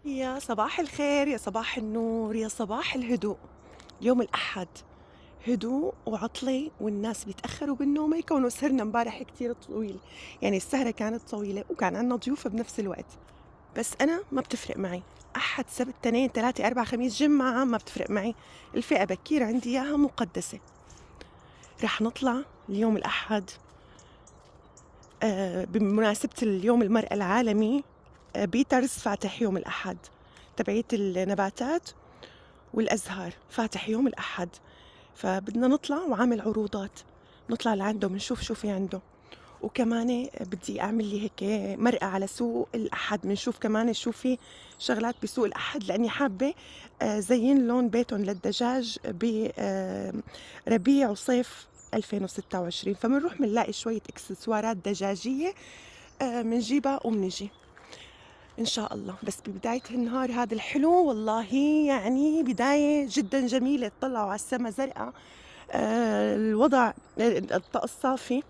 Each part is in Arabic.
يا صباح الخير، يا صباح النور، يا صباح الهدوء. يوم الأحد هدوء وعطلة والناس بيتأخروا بالنوم، كونه سهرنا امبارح كتير طويل. يعني السهرة كانت طويلة وكان عنا ضيوف بنفس الوقت. بس أنا ما بتفرق معي، أحد سبت تنين ثلاثة أربعة خميس جمعة ما بتفرق معي. الفئة بكير عندي إياها مقدسة. رح نطلع اليوم الأحد بمناسبة اليوم المرأة العالمي. بيترز فاتح يوم الأحد، تبعية النباتات والأزهار فاتح يوم الأحد. فبدنا نطلع وعامل عروضات، نطلع لعنده بنشوف شو في عنده. وكمان بدي أعمل لي هيك مرقة على سوق الأحد، بنشوف كمان شو في شغلات بسوق الأحد، لأني حابة زين لون بيتهم للدجاج بربيع وصيف 2026. فبنروح بنلاقي شوية اكسسوارات دجاجية منجيبها ومنجي إن شاء الله. بس ببداية النهار هذا الحلو والله، يعني بداية جدا جميلة. تطلعوا على السماء زرقاء، الوضع الطقس صافي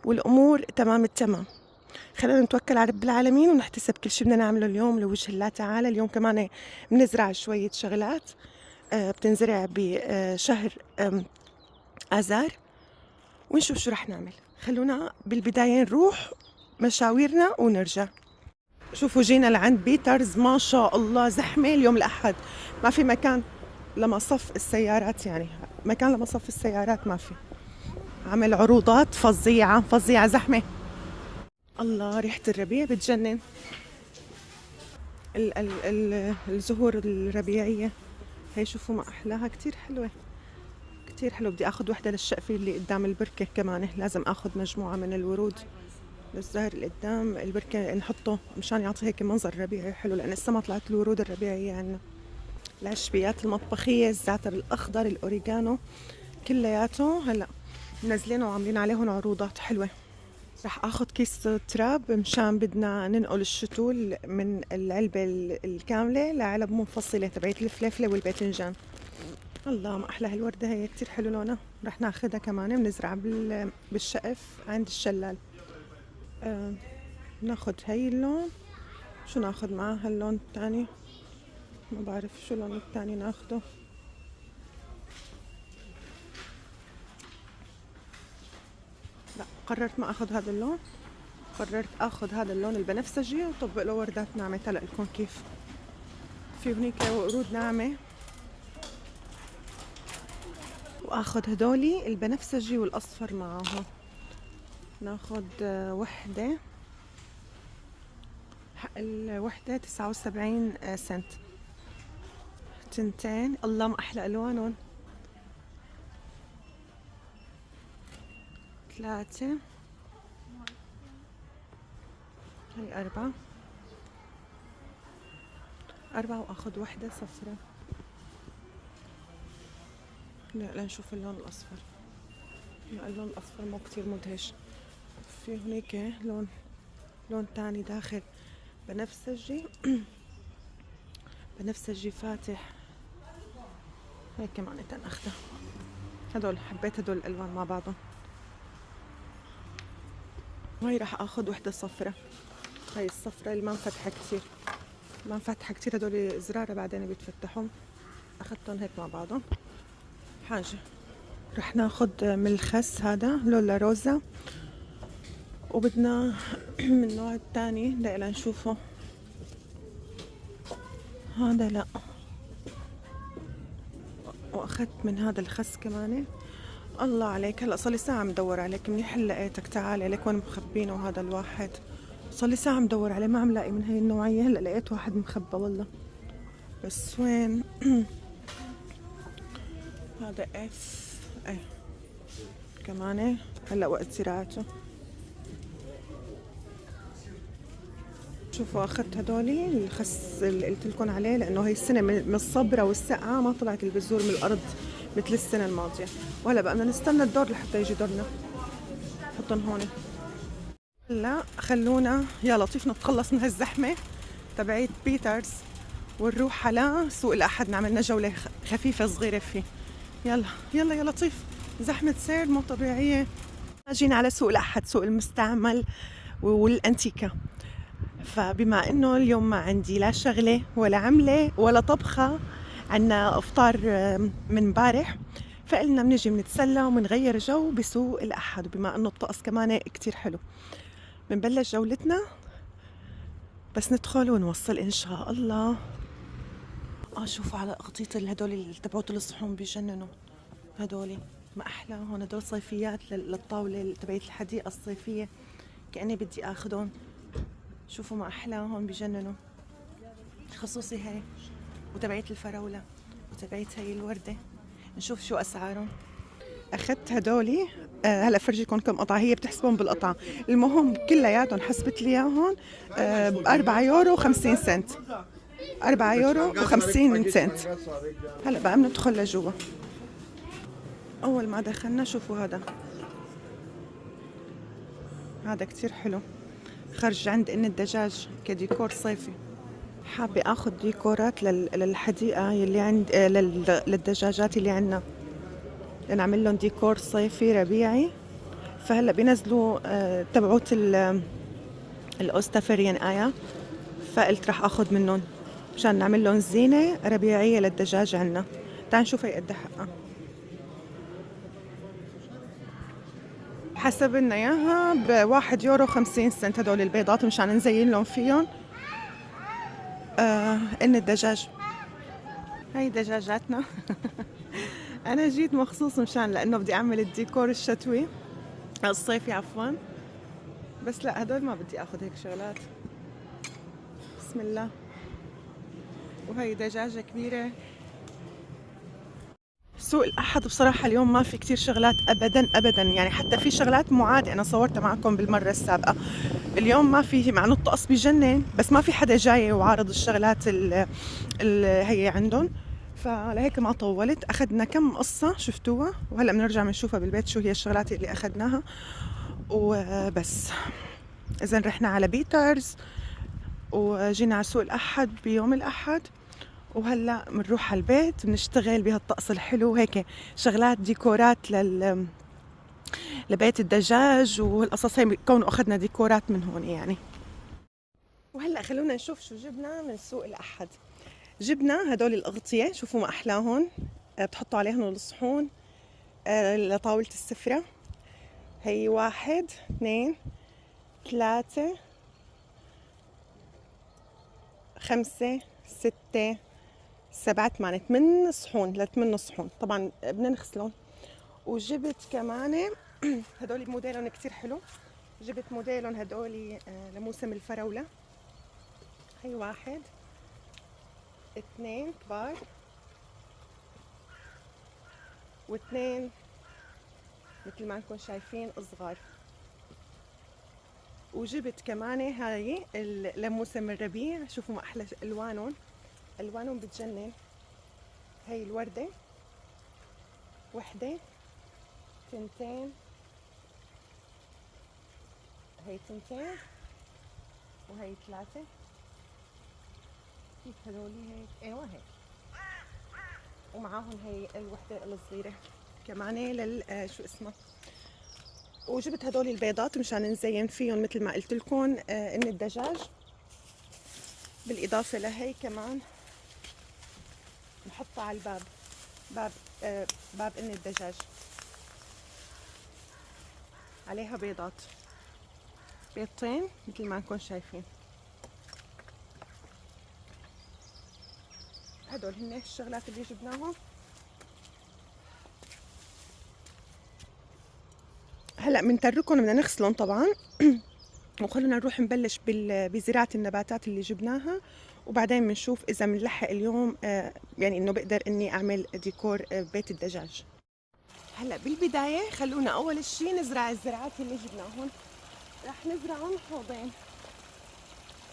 والأمور تمام التمام. خلينا نتوكل على رب العالمين ونحتسب كل شيء بدنا نعمله اليوم لوجه الله تعالى. اليوم كمان بنزرع شوية شغلات بتنزرع بشهر آذار، ونشوف شو رح نعمل. خلونا بالبداية نروح مشاويرنا ونرجع. شوفوا جينا لعند بيترز، ما شاء الله زحمة اليوم الأحد، ما في مكان لمصف السيارات، يعني مكان لمصف السيارات ما في. عمل عروضات فظيعة فظيعة، زحمة. الله ريحة الربيع بتجنن. الزهور الربيعية هي شوفوا ما أحلاها، كتير حلوة كتير حلوة. بدي أخذ وحدة للشقفة اللي قدام البركة، كمان لازم أخذ مجموعة من الورود للزهر اللي قدام البركة نحطه مشان يعطي هيك منظر ربيعي حلو، لأن لسه ما طلعت الورود الربيعية عنا. العشبيات المطبخية، الزعتر الأخضر، الأوريجانو، كلياته هلأ منزلينه وعاملين عليهم عروضات حلوة. رح اخذ كيس تراب مشان بدنا ننقل الشتول من العلبة الكاملة لعلب منفصلة تبعت الفليفلة والباذنجان. الله ما احلى هالوردة هي، كتير حلو لونها. رح ناخدها كمان بنزرعها بالشقف عند الشلال. آه ناخد هاي اللون. شو ناخد معاه هاللون التاني؟ ما بعرف شو اللون التاني ناخده. لا قررت ما اخذ هذا اللون، قررت اخذ هذا اللون البنفسجي وطبق له وردات ناعمة. هلا لكم كيف في هنيك ورود ناعمة، واخذ هدولي البنفسجي والاصفر معاهم. ناخذ وحدة، الوحدة 79 سنت. تنتين، الله ما احلى الوانهم. ثلاثة، هي أربعة، أربعة، وآخذ وحدة صفرة. لا لنشوف اللون الأصفر. لا اللون الأصفر مو كتير مدهش. في هنيك لون تاني داخل بنفسجي بنفسجي فاتح، هيك كمان تناخده. هدول حبيت هدول الألوان مع بعضهم. هاي راح اخذ وحدة صفرة، هاي الصفرة اللي ما مفتحة كتير، ما مفتحة كتير، هدول زرارة بعدين بيتفتحون. اخذتهم هيك مع بعضهم. حاجة رح ناخد من الخس هذا لولا روزا، وبدنا من النوع الثاني دقيقة نشوفه. هذا لا، واخذت من هذا الخس كمان. الله عليك، هلا صار لي ساعة مدور عليك، منيح لقيتك. تعال لك وين مخبينه هذا الواحد، صار لي ساعة مدور عليه ما عم لاقي من هاي النوعية. هلا لقيت واحد مخبى والله، بس وين؟ هذا اف ايه كمان هلا وقت زراعته. شوفوا اخذت هدولي الخس اللي قلت لكم عليه، لانه هي السنه من الصبره والسقعه ما طلعت البذور من الارض مثل السنه الماضيه. وهلا بقى بدنا نستنى الدور لحتى يجي دورنا. حطهم هون. هلا خلونا يا لطيف نتخلص من هالزحمه تبعيت بيترز ونروح على سوق الأحد، نعملنا جولة خفيفة صغيرة فيه. يلا يلا يا لطيف، زحمة سير مو طبيعية. جينا على سوق الأحد، سوق المستعمل والأنتيكا. فبما انه اليوم ما عندي لا شغلة ولا عملة ولا طبخة، عنا افطار من امبارح، فقلنا بنجي بنتسلى ومنغير جو بسوق الأحد. وبما انه الطقس كمان كتير حلو، بنبلش جولتنا بس ندخل ونوصل ان شاء الله. شوفوا على قطيط هدول اللي تبعوت الصحون بيجننوا. هدول ما احلى هون، هدول صيفيات للطاولة تبعت الحديقة الصيفية، كأني بدي اخذهم. شوفوا ما احلى هون بيجننوا، خصوصي هاي وتبعت الفراولة وتبعت هاي الوردة. نشوف شو اسعارهم. اخذت هدولي هلا فرجيكم كم قطعة، هي بتحسبهم بالقطعة. المهم كلياتهم حسبت لي اياهم ب 4 يورو 50 سنت. 4 يورو و50 سنت. هلا بقى بندخل لجوا. اول ما دخلنا شوفوا هذا كتير حلو، خرج عند ان الدجاج كديكور صيفي. حابة اخذ ديكورات للحديقة يلي عند للدجاجات اللي عندنا، نعمل لهم ديكور صيفي ربيعي. فهلا بينزلوا تبعوت الاوستافرين ايا، فقلت رح اخذ منهم مشان نعمل لهم زينة ربيعية للدجاج عنا. تعال نشوف هي قد حقها. حسب لنا اياها ب1 يورو 50 سنت. هدول البيضات مشان نزين لهم فيهم ان الدجاج. هاي دجاجاتنا. انا جيت مخصوص مشان لانه بدي اعمل الديكور الشتوي الصيفي عفوا، بس لا هدول ما بدي اخذ هيك شغلات. بسم الله. وهي دجاجة كبيرة. سوق الأحد بصراحة اليوم ما في كتير شغلات أبدا أبدا، يعني حتى في شغلات معادة أنا صورتها معكم بالمرة السابقة. اليوم ما في، مع إنه الطقس بجنن، بس ما في حدا جاي وعارض الشغلات اللي هي عندهم. فلهيك ما طولت، أخذنا كم قصة شفتوها وهلأ بنرجع بنشوفها بالبيت شو هي الشغلات اللي أخذناها وبس. إذن رحنا على بيترز وجينا على سوق الأحد بيوم الأحد، وهلا بنروح على البيت بنشتغل بهالطقس الحلو هيك شغلات ديكورات لبيت الدجاج والقصص هي، كونه اخذنا ديكورات من هون يعني. وهلا خلونا نشوف شو جبنا من سوق الأحد. جبنا هدول الأغطية، شوفوا ما أحلاهن، بتحطوا عليهم الصحون لطاولة السفرة. هي 1 2 3 5 6 7 8 8 صحون، ل8 صحون طبعا بدنا نغسلهم. وجبت كمان هدول موديلهم كتير حلو، جبت موديلهم هدول لموسم الفراولة. هي 1 2 كبار و2 مثل ما انكم شايفين صغار. وجبت كمان هاي لموسم الربيع. شوفوا ما احلى الوانهم بتجنن. هي الوردة 1 2 هي 2 وهي 3. كيف هذولي هيك؟ ايوه هيك. ومعاهم هي الوحدة الصغيرة كمان شو اسمه. وجبت هدول البيضات مشان نزين فيهم مثل ما قلت لكم ان الدجاج، بالاضافة لهي كمان نحطها على الباب، باب ان الدجاج عليها بيضتين مثل ما انكم شايفين. هدول هن الشغلات اللي جبناهم. هلا بنتركهم بدنا نغسلهم طبعا. وخلونا نروح نبلش بزراعة النباتات اللي جبناها، وبعدين بنشوف اذا بنلحق اليوم يعني انه بقدر اني اعمل ديكور بيت الدجاج. هلا بالبداية خلونا اول شي نزرع الزراعات اللي جبناهم. رح نزرعهم حوضين.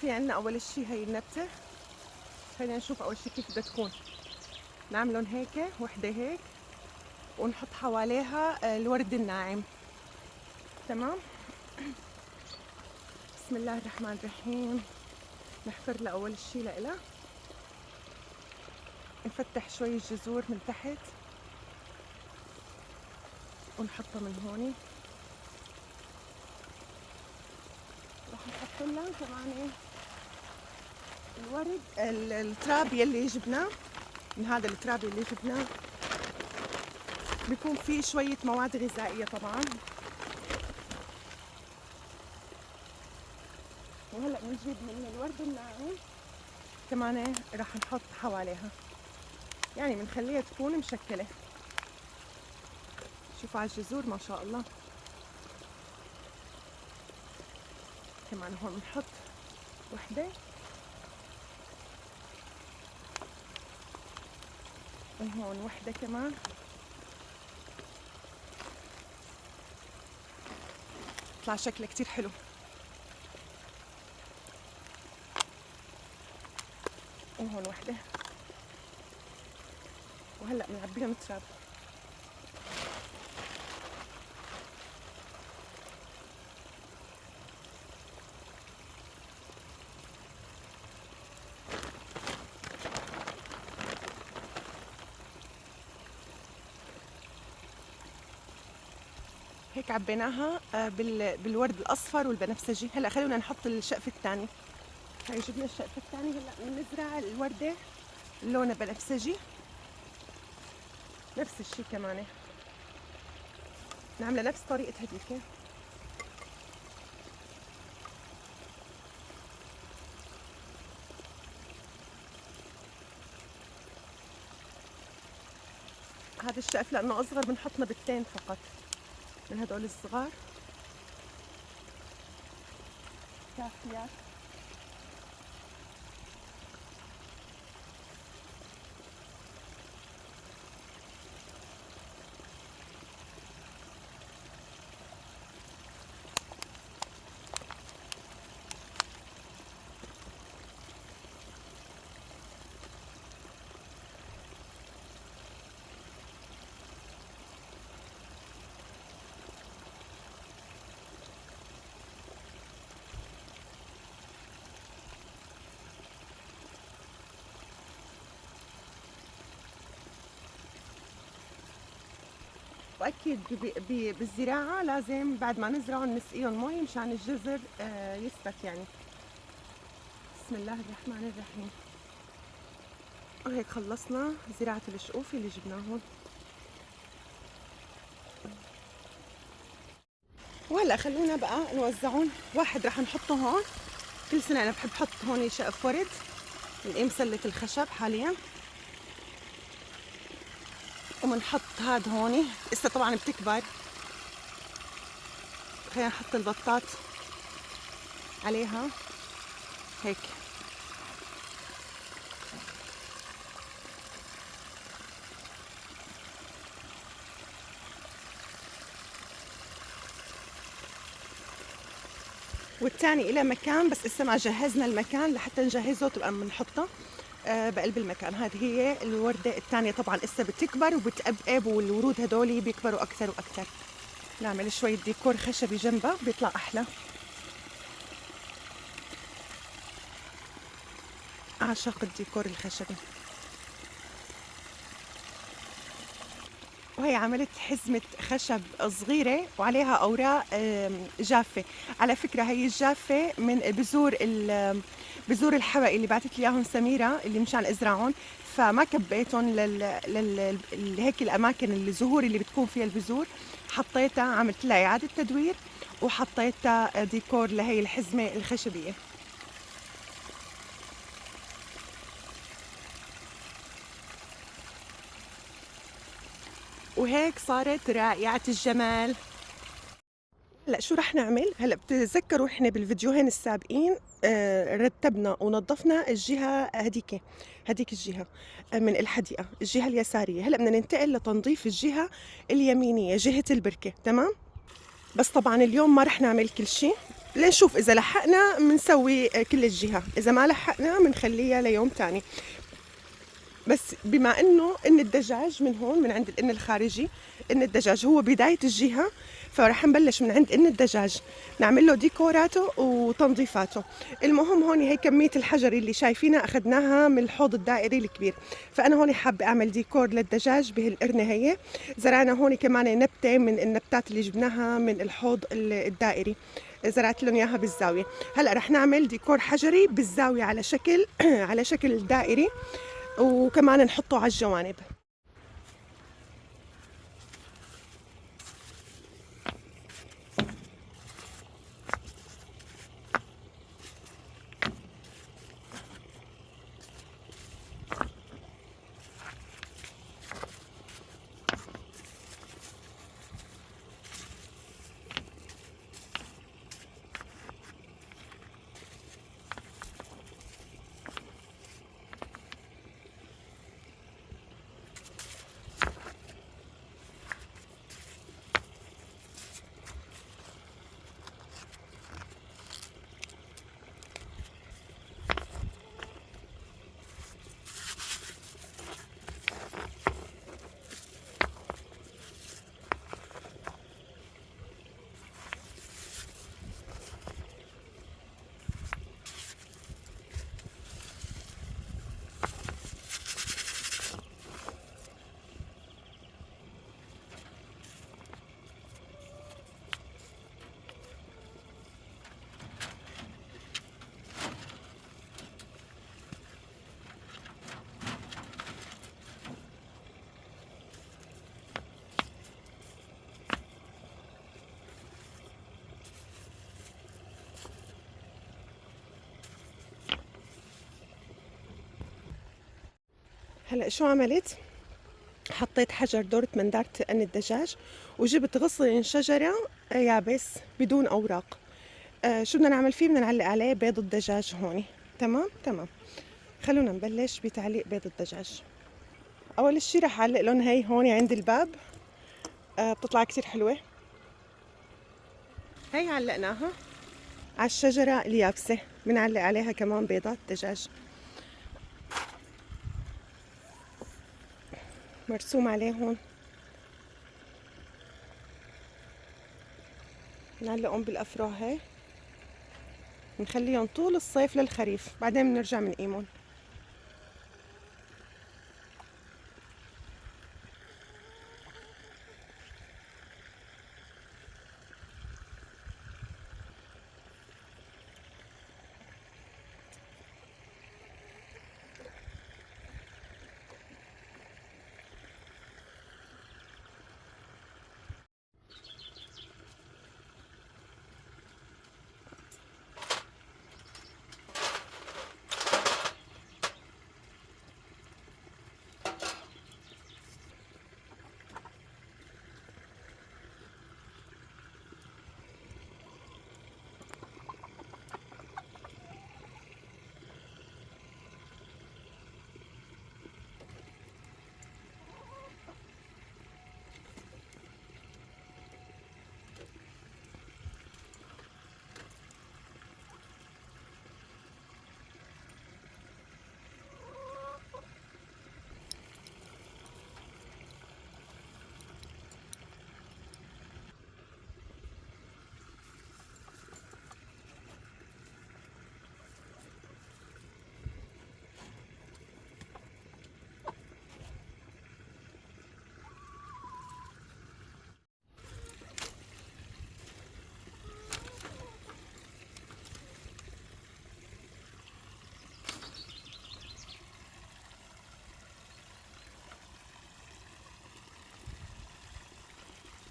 في عنا اول شي هي النبتة، خلينا نشوف اول شي كيف بدها تكون. نعملهم هيك وحدة هيك ونحط حواليها الورد الناعم. تمام. بسم الله الرحمن الرحيم. نحفر لها اول شي لإلها، نفتح شوي الجذور من تحت ونحطها من هون. راح نحط لها كمان الورد التراب يلي جبناه، من هذا التراب اللي جبناه بيكون فيه شوية مواد غذائية طبعا. وهلا بنجيب من الورد الناعم كمان راح نحط حواليها، يعني بنخليها تكون مشكلة. شوفوا على الجذور ما شاء الله. كمان هون بنحط وحدة، وهون وحدة كمان. طلع شكله كتير حلو. وهون وحدة، وهلأ بنعبيهم تراب. هيك عبيناها بالورد الأصفر والبنفسجي. هلأ خلونا نحط الشقف الثاني. هاي جبنا الشقف الثاني، هلأ بنزرع الوردة لونها بنفسجي، نفس الشي كمان نعملها نفس طريقة هديك. هذا الشقف لأنه أصغر بنحط نبتين فقط من هدول الصغار كافيات. واكيد بالزراعه لازم بعد ما نزرعهم نسقيهم مي مشان الجذر يثبت يعني. بسم الله الرحمن الرحيم. وهيك خلصنا زراعه الشقوف اللي جبناهم. وهلا خلونا بقى نوزعهم. واحد رح نحطه هون، كل سنه انا بحب احط هون شقف ورد من مسله الخشب حاليا. وبنحط هاد هون، لسه طبعا بتكبر. خلينا نحط البطات عليها هيك. والتاني إلى مكان، بس لسه ما جهزنا المكان لحتى نجهزه تبقى بنحطه بقلب المكان. هذه هي الوردة الثانية طبعا لسه بتكبر وبتأبقب، والورود هدول بيكبروا أكثر وأكثر. نعمل شوية ديكور خشبي جنبها بيطلع أحلى. أعشق الديكور الخشبي. وهي عملت حزمة خشب صغيرة وعليها أوراق جافة. على فكرة هي الجافة من بذور الحبق اللي بعتت لي اياهم سميرة اللي مشان ازرعهم، فما كبيتهم هيك الاماكن الزهور اللي بتكون فيها البذور، حطيتها عملت لها اعادة تدوير وحطيتها ديكور لهي الحزمة الخشبية. وهيك صارت رائعة الجمال. هلا شو رح نعمل؟ هلا بتتذكروا احنا بالفيديوهين السابقين رتبنا ونظفنا الجهة هديك الجهة من الحديقة، الجهة اليسارية. هلا بدنا ننتقل لتنظيف الجهة اليمينية، جهة البركة. تمام؟ بس طبعا اليوم ما رح نعمل كل شيء، لنشوف اذا لحقنا بنسوي كل الجهة، اذا ما لحقنا بنخليها ليوم تاني. بس بما انه ان الدجاج من هون من عند الان الخارجي، ان الدجاج هو بداية الجهة، فرح نبلش من عند ان الدجاج نعمل له ديكوراته وتنظيفاته. المهم هون هي كمية الحجر اللي شايفينها اخذناها من الحوض الدائري الكبير، فانا هون حابة اعمل ديكور للدجاج بهالقرنة هي. زرعنا هون كمان نبتة من النبتات اللي جبناها من الحوض الدائري. زرعت لهم اياها بالزاويه. هلا رح نعمل ديكور حجري بالزاويه على شكل على شكل دائري، وكمان نحطه على الجوانب. هلا شو عملت؟ حطيت حجر دورة منظار تقن الدجاج، وجبت غصن شجرة يابس بدون أوراق. شو بدنا نعمل فيه؟ بدنا نعلق عليه بيض الدجاج هون. تمام تمام. خلونا نبلش بتعليق بيض الدجاج. أول اشي رح أعلق لهم هي هون عند الباب. بتطلع كتير حلوة. هي علقناها على الشجرة اليابسة، بنعلق عليها كمان بيضات دجاج مرسوم عليه هون. نعلقهم بالأفرع هي، نخليهم طول الصيف للخريف، بعدين بنرجع بنقيمهم.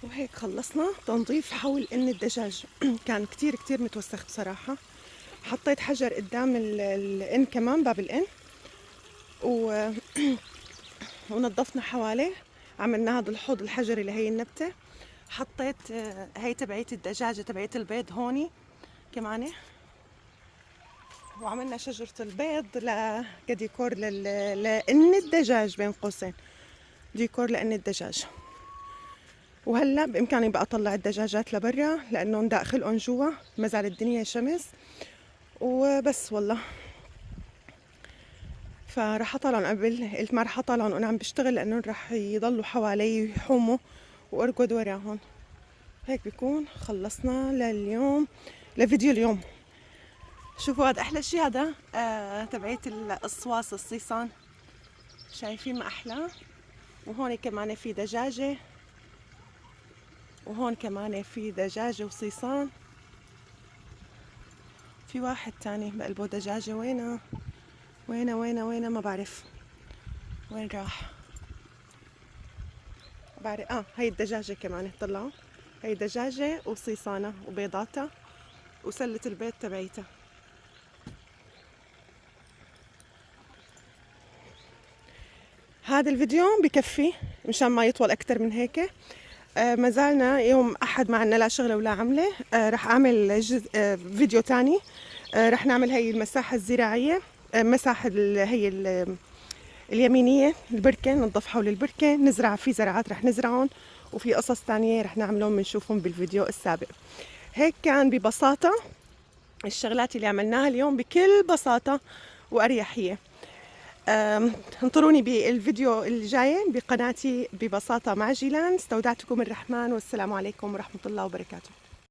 وهيك خلصنا تنظيف حول ان الدجاج. كان كتير كتير متوسخ بصراحة. حطيت حجر قدام الان كمان، باب الان، و... ونظفنا حواليه. عملنا هذا الحوض الحجري لهي النبتة. حطيت هي تبعية الدجاجة تبعية البيض هوني كمان، وعملنا شجرة البيض كديكور لأن الدجاج، بين قوسين ديكور لأن الدجاج. وهلا بامكاني بقى اطلع الدجاجات لبرا لانه داخلهم جوا، ما زال الدنيا شمس وبس والله. فراح اطلعهم قبل، قلت ما راح اطلعهم وانا عم بشتغل لانه راح يضلوا حوالي يحوموا وارقد وراهم. هيك بيكون خلصنا لليوم، لفيديو اليوم. شوفوا هذا احلى شيء، هذا تبعيت القصواص الصيصان، شايفين ما احلى. وهون كمان في دجاجة، وهون كمان في دجاجة وصيصان. في واحد تاني بقلبه دجاجة. وينه ما بعرف وين راح. بعرف هاي الدجاجة كمان طلعوا. هاي دجاجة وصيصانة وبيضاتها وسلة البيض تبعيتها. هذا الفيديو بكفي مشان ما يطول أكتر من هيك. ما زالنا يوم أحد ما عنا لا شغلة ولا عملة. رح أعمل فيديو تاني. رح نعمل هاي المساحة الزراعية، مساحة هي اليمينية، البركة ننظف حول البركة، نزرع في زرعات رح نزرعهم، وفي قصص تانية رح نعملهم بنشوفهم بالفيديو السابق. هيك كان ببساطة الشغلات اللي عملناها اليوم بكل بساطة وأريحية. انطروني بالفيديو اللي جاي بقناتي ببساطة مع جيلان. استودعتكم الرحمن، والسلام عليكم ورحمة الله وبركاته.